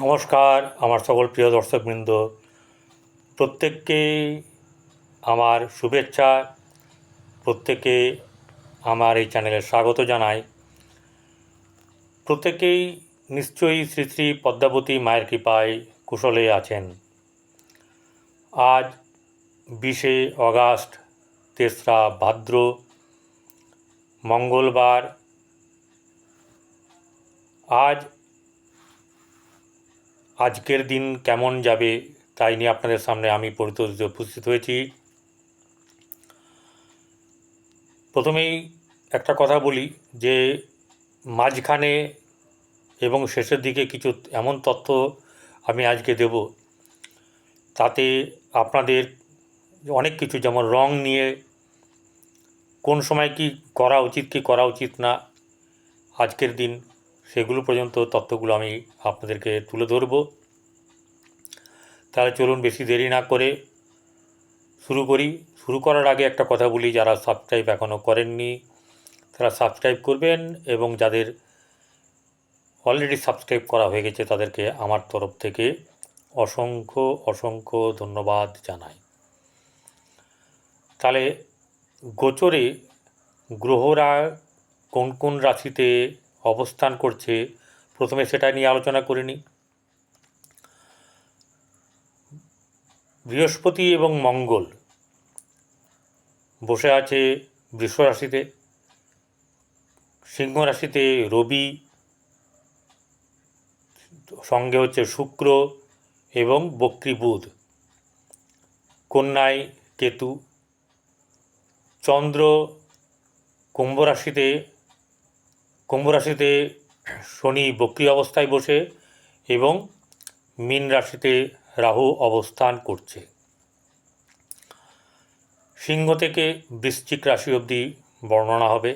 নমস্কার আমার সকল প্রিয় দর্শকবৃন্দ, প্রত্যেককেই আমার শুভেচ্ছা। প্রত্যেকে আমার এই চ্যানেলে স্বাগত জানাই। প্রত্যেকেই নিশ্চয়ই শ্রী শ্রী পদ্মাবতী মায়ের কৃপায় কুশলে আছেন। আজ 20শে অগাস্ট, 3রা ভাদ্র, মঙ্গলবার। আজকের দিন কেমন যাবে তাই নিয়ে আপনাদের সামনে আমি উপস্থিত হয়েছি। প্রথমেই একটা কথা বলি যে মাঝখানে এবং শেষের দিকে কিছু এমন তথ্য আমি আজকে দেব, তাতে আপনাদের অনেক কিছু, যেমন রং নিয়ে কোন সময় কি করা উচিত কি করা উচিত না আজকের দিন, সেগুলো পর্যন্ত তথ্যগুলো আমি আপনাদেরকে তুলে ধরব। তাহলে চলুন বেশি দেরি না করে শুরু করি। শুরু করার আগে একটা কথা বলি, যারা সাবস্ক্রাইব এখনও করেননি তারা সাবস্ক্রাইব করবেন, এবং যাদের অলরেডি সাবস্ক্রাইব করা হয়ে গেছে তাদেরকে আমার তরফ থেকে অসংখ্য অসংখ্য ধন্যবাদ জানাই। তাহলে গোচরে গ্রহরা কোন কোন রাশিতে অবস্থান করছে প্রথমে সেটা নিয়ে আলোচনা করে নিই। বৃহস্পতি এবং মঙ্গল বসে আছে বৃষ রাশিতে, সিংহ রাশিতে রবি, সঙ্গে হচ্ছে শুক্র এবং বক্রী বুধ, কন্যায় কেতু, চন্দ্র কুম্ভ রাশিতে শনি বক্রী অবস্থায় বসে, এবং মীন রাশিতে রাহু অবস্থান করছে। সিংহ থেকে বৃশ্চিক রাশি অবধি বর্ণনা হবে।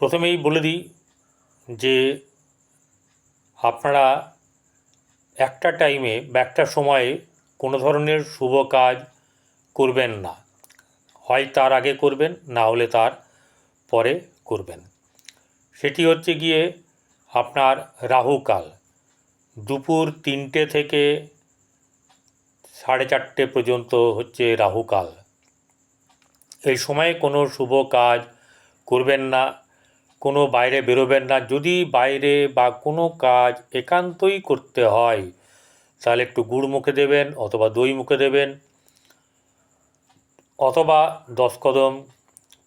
প্রথমেই বলে দিই যে আপনারা একটা টাইমে বা একটা সময়ে কোনো ধরনের শুভ কাজ করবেন না, হয় তার আগে করবেন, না হলে তার পরে করবেন। সেটি হচ্ছে গিয়ে আপনার রাহুকাল, দুপুর 3টে থেকে 4:30 পর্যন্ত হচ্ছে রাহুকাল। এই সময়ে কোনো শুভ কাজ করবেন না, কোনো বাইরে বেরোবেন না। যদি বাইরে বা কোনো কাজ একান্তই করতে হয় তাহলে একটু গুড় মুখে দেবেন, অথবা দই মুখে দেবেন, অথবা 10 কদম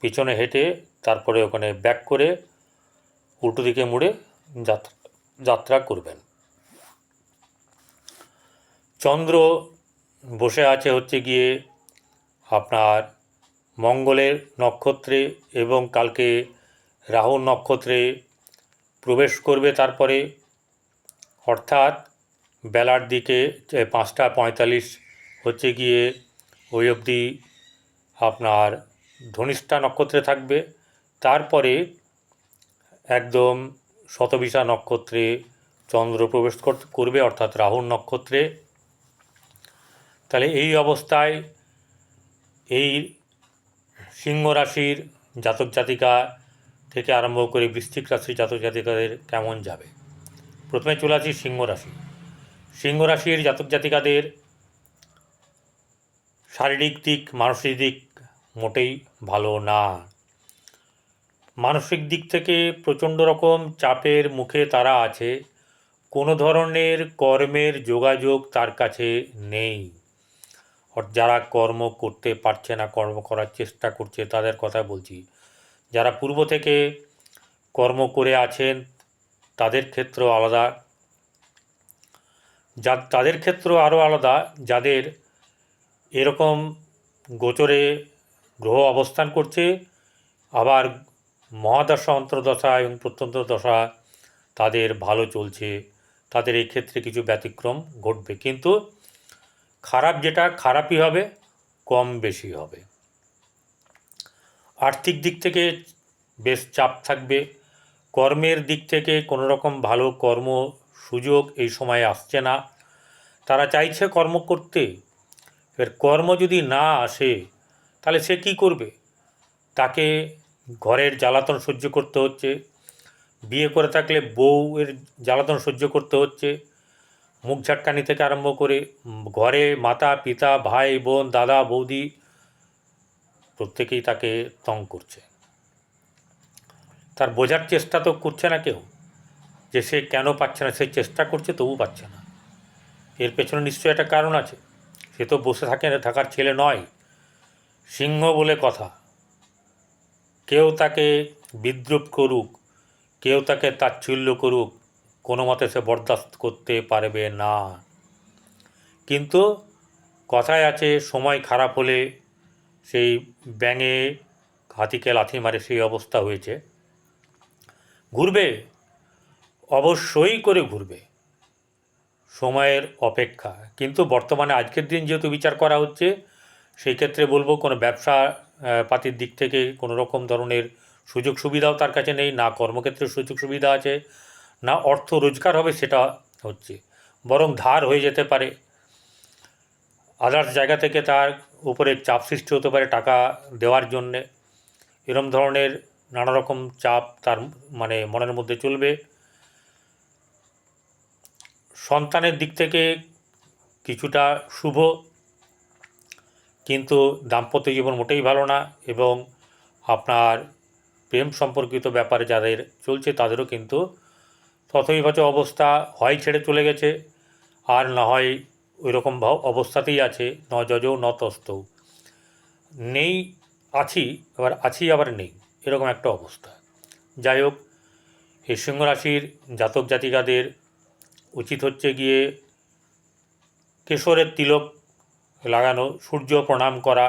পিছনে হেঁটে তারপরে ওখানে ব্যাক করে উল্টো দিকে মুড়ে যাত্রা করবেন। চন্দ্র বসে আছে হচ্ছে গিয়ে আপনার মঙ্গলের নক্ষত্রে, এবং কালকে রাহুর নক্ষত্রে প্রবেশ করবে। তারপরে অর্থাৎ বেলার দিকে 5:45 হচ্ছে গিয়ে ওই অবধি আপনার ধনিষ্ঠা নক্ষত্রে থাকবে। তারপরে একদম শতবিশা নক্ষত্রে চন্দ্র প্রবেশ করবে, অর্থাৎ রাহুর নক্ষত্রে। তাহলে এই অবস্থায় এই সিংহ রাশির জাতক জাতিকা থেকে আরম্ভ করে বৃশ্চিক রাশির জাতক জাতিকাদের কেমন যাবে। প্রথমে চলে আসি সিংহ রাশি। সিংহ রাশির জাতক জাতিকাদের শারীরিক দিক, মানসিক দিক মোটেই ভালো না। মানসিক দিক থেকে প্রচণ্ড রকম চাপের মুখে তারা আছে। কোনো ধরনের কর্মের যোগাযোগ তার কাছে নেই। যারা কর্ম করতে পারছে না, কর্ম করার চেষ্টা করছে তাদের কথা বলছি। যারা পূর্ব থেকে কর্ম করে আছেন তাদের ক্ষেত্র আলাদা, তাদের ক্ষেত্র আরও আলাদা। যাদের এরকম গোচরে গ্রহ অবস্থান করছে, আবার মহাদশা, অন্তর্দশা এবং প্রত্যন্ত দশা তাদের ভালো চলছে, তাদের এই ক্ষেত্রে কিছু ব্যতিক্রম ঘটবে। কিন্তু খারাপ যেটা খারাপই হবে, কম বেশি হবে। আর্থিক দিক থেকে বেশ চাপ থাকবে। কর্মের দিক থেকে কোনো রকম ভালো কর্ম সুযোগ এই সময়ে আসছে না। তারা চাইছে কর্ম করতে, এবার কর্ম যদি না আসে তাহলে সে কী করবে? তাকে ঘরের জ্বালাতন সহ্য করতে হচ্ছে, বিয়ে করে থাকলে বউয়ের জ্বালাতন সহ্য করতে হচ্ছে, মুখ ঝাটকানি থেকে আরম্ভ করে ঘরে মাতা পিতা ভাই বোন দাদা বৌদি প্রত্যেকেই তাকে তং করছে। তার বোঝার চেষ্টা তো করছে না কেউ যে সে কেন পাচ্ছে না। সে চেষ্টা করছে তবু পাচ্ছে না। এর পেছনে নিশ্চয়ই একটা কারণ আছে। সে তো বসে থাকার ছেলে নয়, সিংহ বলে কথা। কেউ তাকে বিদ্রূপ করুক, কেউ তাকে তাচ্ছিল্য করুক, কোনো মতে সে বরদাস্ত করতে পারবে না। কিন্তু কথায় আছে, সময় খারাপ হলে সেই ব্যাঙে হাতিকে লাথি মারে সেই অবস্থা হয়েছে। ঘুরবে, অবশ্যই করে ঘুরবে, সময়ের অপেক্ষা। কিন্তু বর্তমানে আজকের দিন যেহেতু বিচার করা হচ্ছে, সেই ক্ষেত্রে বলবো কোনো ব্যবসা পাতির দিক থেকে কোনো রকম ধরনের সুযোগ সুবিধাও তার কাছে নেই, না কর্মক্ষেত্রে সুযোগ সুবিধা আছে, না অর্থ রোজগার হবে সেটা হচ্ছে, বরং ধার হয়ে যেতে পারে। আদার্স জায়গা থেকে তার উপরে চাপ সৃষ্টি হতে পারে টাকা দেওয়ার জন্যে। এরম ধরনের নানা রকম চাপ তার মনের মধ্যে চলবে। সন্তানের দিক থেকে কিছুটা শুভ, কিন্তু দাম্পত্য জীবন মোটেই ভালো না। এবং আপনার প্রেম সম্পর্কিত ব্যাপারে যাদের চলছে তাদেরও কিন্তু তথৈবচ অবস্থা, হয় ছেড়ে চলে গেছে, আর না হয় ওই রকম অবস্থাতেই আছে, ন যজৌ ন তস্তৌ, নেই আছি, আছি আবার নেই, এরকম একটা অবস্থা। যাই হোক, এই সিংহ রাশির জাতক জাতিকাদের উচিত হচ্ছে গিয়ে কেশরের তিলক লাগানো, সূর্য প্রণাম করা,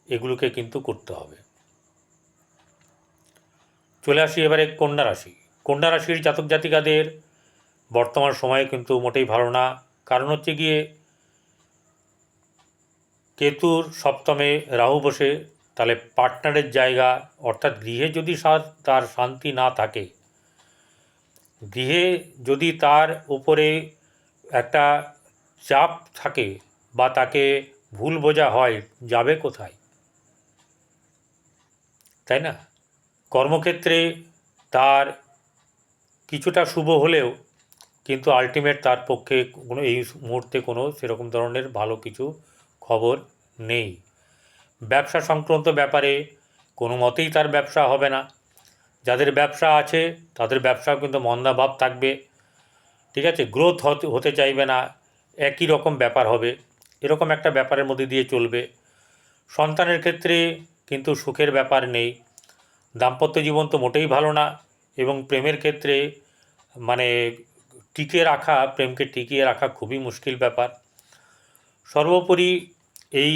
এগুলোকে কিন্তু করতে হবে। চলে আসি এবারে কন্যা রাশি। কন্যা রাশির জাতক জাতিকাদের বর্তমান সময়ে কিন্তু মোটেই ভালো না। কারণ হচ্ছে গিয়ে কেতুর সপ্তমে রাহু বসে, তাহলে পার্টনারের জায়গা, অর্থাৎ গৃহে যদি তার শান্তি না থাকে, গৃহে যদি তার উপরে একটা চাপ থাকে বা তাকে ভুল বোঝা হয়, যাবে কোথায়, তাই না? কর্মক্ষেত্রে তার কিছুটা শুভ হলেও কিন্তু আলটিমেট তার পক্ষে এই মুহূর্তে কোনো সেরকম ধরনের ভালো কিছু খবর নেই। ব্যবসা সংক্রান্ত ব্যাপারে কোনো মতেই তার ব্যবসা হবে না। যাদের ব্যবসা আছে তাদের ব্যবসাও কিন্তু মন্দাভাব থাকবে, ঠিক আছে, গ্রোথ হতে চাইবে না, একই রকম ব্যাপার হবে, এরকম একটা ব্যাপারের মধ্যে দিয়ে চলবে। সন্তানের ক্ষেত্রে কিন্তু সুখের ব্যাপার নেই। দাম্পত্য জীবন তো মোটেই ভালো না, এবং প্রেমের ক্ষেত্রে মানে প্রেমকে টিকিয়ে রাখা খুবই মুশকিল ব্যাপার। সর্বোপরি এই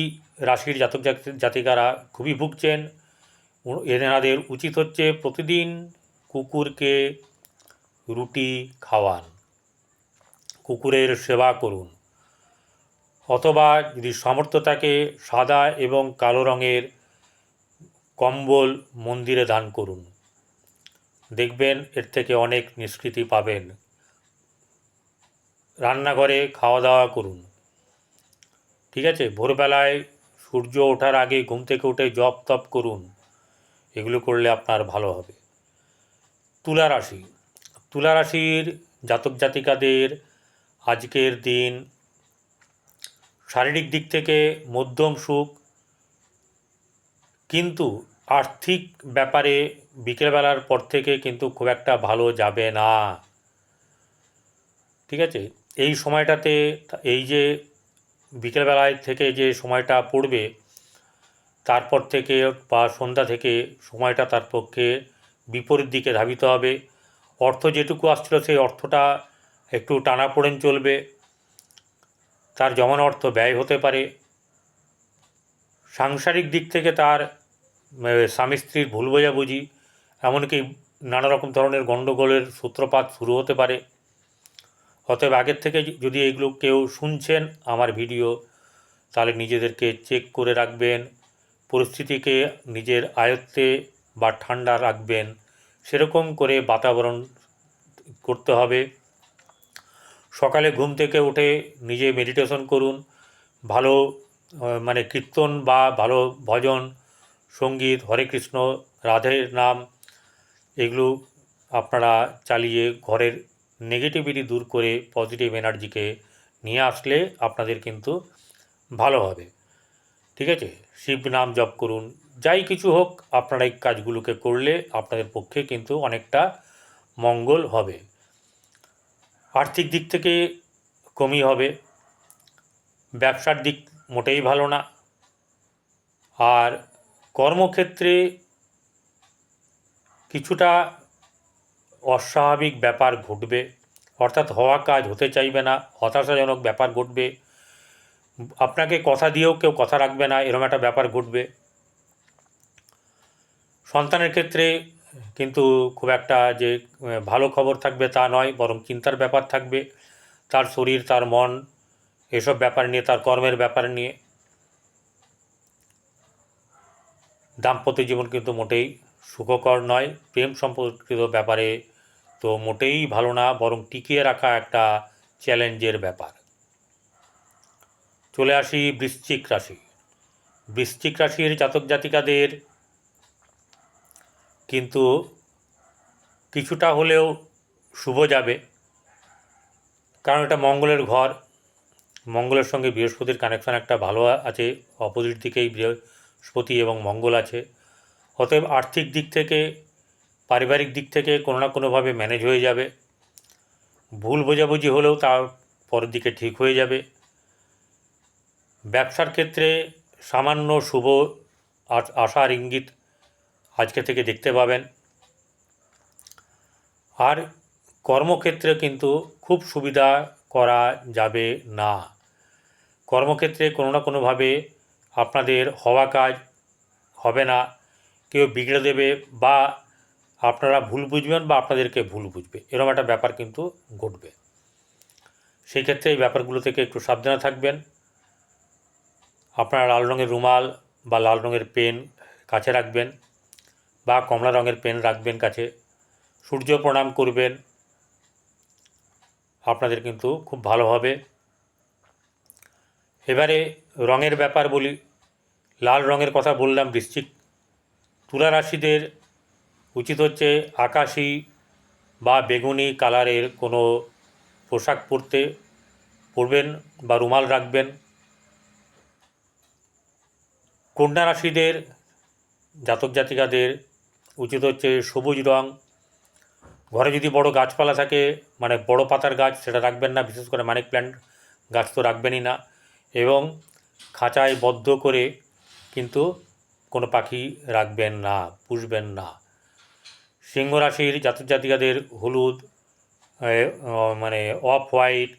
রাশির জাতক জাতিকারা খুবই ভুগছেন। এনাদের উচিত হচ্ছে প্রতিদিন কুকুরকে রুটি খাওয়ান, কুকুরের সেবা করুন, অথবা যদি সামর্থ্য থাকে সাদা এবং কালো রঙের কম্বল মন্দিরে দান করুন। দেখবেন এর থেকে অনেক নিষ্কৃতি পাবেন। রান্নাঘরে খাওয়া দাওয়া করুন, ঠিক আছে, ভোরবেলায় সূর্য ওঠার আগে ঘুম থেকে উঠে জপ তপ করুন, এগুলো করলে আপনার ভালো হবে। তুলা রাশি। তুলা রাশির জাতক জাতিকাদের আজকের দিন শারীরিক দিক থেকে মধ্যম সুখ, কিন্তু আর্থিক ব্যাপারে বিকেলবেলার পর থেকে কিন্তু খুব একটা ভালো যাবে না, ঠিক আছে। এই সময়টাতে, এই যে বিকেলবেলায় থেকে যে সময়টা পড়বে, তারপর থেকে বা সন্ধ্যা থেকে সময়টা তার পক্ষে বিপরীত দিকে ধাবিত হবে। অর্থ যেটুকু আসছিল সেই অর্থটা একটু টানাপোড়েন চলবে, তার জমানো অর্থ ব্যয় হতে পারে। সাংসারিক দিক থেকে তার স্বামী স্ত্রীর ভুল বোঝাবুঝি, এমনকি নানা রকম ধরনের গণ্ডগোলের সূত্রপাত শুরু হতে পারে। অতএব আগের থেকে যদি এগুলো কেউ শুনছেন আমার ভিডিও, তাহলে নিজেদেরকে চেক করে রাখবেন, পরিস্থিতিকে নিজের আয়ত্তে বা ঠান্ডা রাখবেন, সেরকম করে বাতাবরণ করতে হবে। সকালে ঘুম থেকে উঠে নিজে মেডিটেশন করুন, ভালো কীর্তন বা ভালো ভজন সঙ্গীত, হরে কৃষ্ণ রাধের নাম, এগুলো আপনারা চালিয়ে ঘরের নেগেটিভিটি দূর করে পজিটিভ এনার্জিকে নিয়ে আসলে আপনাদের কিন্তু ভালো হবে। ঠিক আছে, শিব নাম জপ করুন, যাই কিছু হোক আপনারা এই কাজগুলোকে করলে আপনাদের পক্ষে কিন্তু অনেকটা মঙ্গল হবে। আর্থিক দিক থেকে কমই হবে, ব্যবসার দিক মোটেই ভালো না, আর কর্মক্ষেত্রে কিছুটা অস্বাভাবিক ব্যাপার ঘটবে, অর্থাৎ হওয়া কাজ হতে চাইবে না, হতাশাজনক ব্যাপার ঘটবে, আপনাকে কথা দিয়েও কেউ কথা রাখবে না, এরকম একটা ব্যাপার ঘটবে। সন্তানের ক্ষেত্রে কিন্তু খুব একটা যে ভালো খবর থাকবে তা নয়, বরং চিন্তার ব্যাপার থাকবে, তার শরীর, তার মন, এসব ব্যাপার নিয়ে, তার কর্মের ব্যাপার নিয়ে। দাম্পত্য জীবন কিন্তু মোটেই সুখকর নয়, প্রেম সম্পর্কিত ব্যাপারে তো মোটেই ভালো না, বরং টিকিয়ে রাখা একটা চ্যালেঞ্জের ব্যাপার। চলে আসি বৃশ্চিক রাশি। বৃশ্চিক রাশির জাতক জাতিকাদের কিন্তু কিছুটা হলেও শুভ যাবে, কারণ এটা মঙ্গলের ঘর, মঙ্গলের সঙ্গে বৃহস্পতির কানেকশান একটা ভালো আছে, অপোজিট দিকেই বৃহস্পতি এবং মঙ্গল আছে। অতএব আর্থিক দিক থেকে, পারিবারিক দিক থেকে কোনো না কোনোভাবে ম্যানেজ হয়ে যাবে, ভুল বোঝাবুঝি হলেও তা পরের দিকে ঠিক হয়ে যাবে। ব্যবসার ক্ষেত্রে সামান্য শুভ আশার ইঙ্গিত আজকে থেকে দেখতে পাবেন। আর কর্মক্ষেত্রে কিন্তু খুব সুবিধা করা যাবে না, কর্মক্ষেত্রে কোনো না কোনোভাবে আপনাদের হওয়া কাজ হবে না, কেউ বিগড়ে দেবে, বা আপনারা ভুল বুঝবেন বা আপনাদেরকে ভুল বুঝবে, এরকম একটা ব্যাপার কিন্তু ঘটবে। সেই ক্ষেত্রে এই ব্যাপারগুলো থেকে একটু সাবধানে থাকবেন। আপনারা লাল রঙের রুমাল বা লাল রঙের পেন কাছে রাখবেন, বা কমলা রঙের পেন রাখবেন কাছে, সূর্য প্রণাম করবেন, আপনাদের কিন্তু খুব ভালো হবে। এবারে রঙের ব্যাপার বলি। লাল রঙের কথা বললাম বৃশ্চিক। তুলা রাশিদের উচিত হচ্ছে আকাশি বা বেগুনি কালারের কোনো পোশাক পরবেন বা রুমাল রাখবেন। কন্যা রাশিদের জাতক জাতিকাদের উচিত হচ্ছে সবুজ রং। ঘরে যদি বড় গাছপালা থাকে, মানে বড় পাতার গাছ, সেটা রাখবেন না, বিশেষ করে মানি প্ল্যান্ট গাছ তো রাখবেনই না। এবং খাঁচায় বদ্ধ করে কিন্তু কোনো পাখি রাখবেন না, পুষবেন না। সিংহ রাশির জাতক জাতিকাদের হলুদ, মানে অফ হোয়াইট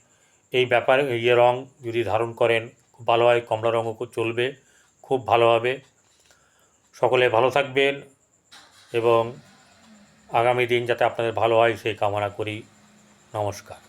এই ব্যাপার রং যদি ধারণ করেন খুব ভালো হয়, কমলা রঙও চলবে, খুব ভালো হবে। সকলে ভালো থাকবেন এবং আগামী দিন যাতে আপনাদের ভালো হয় সেই কামনা করি। নমস্কার।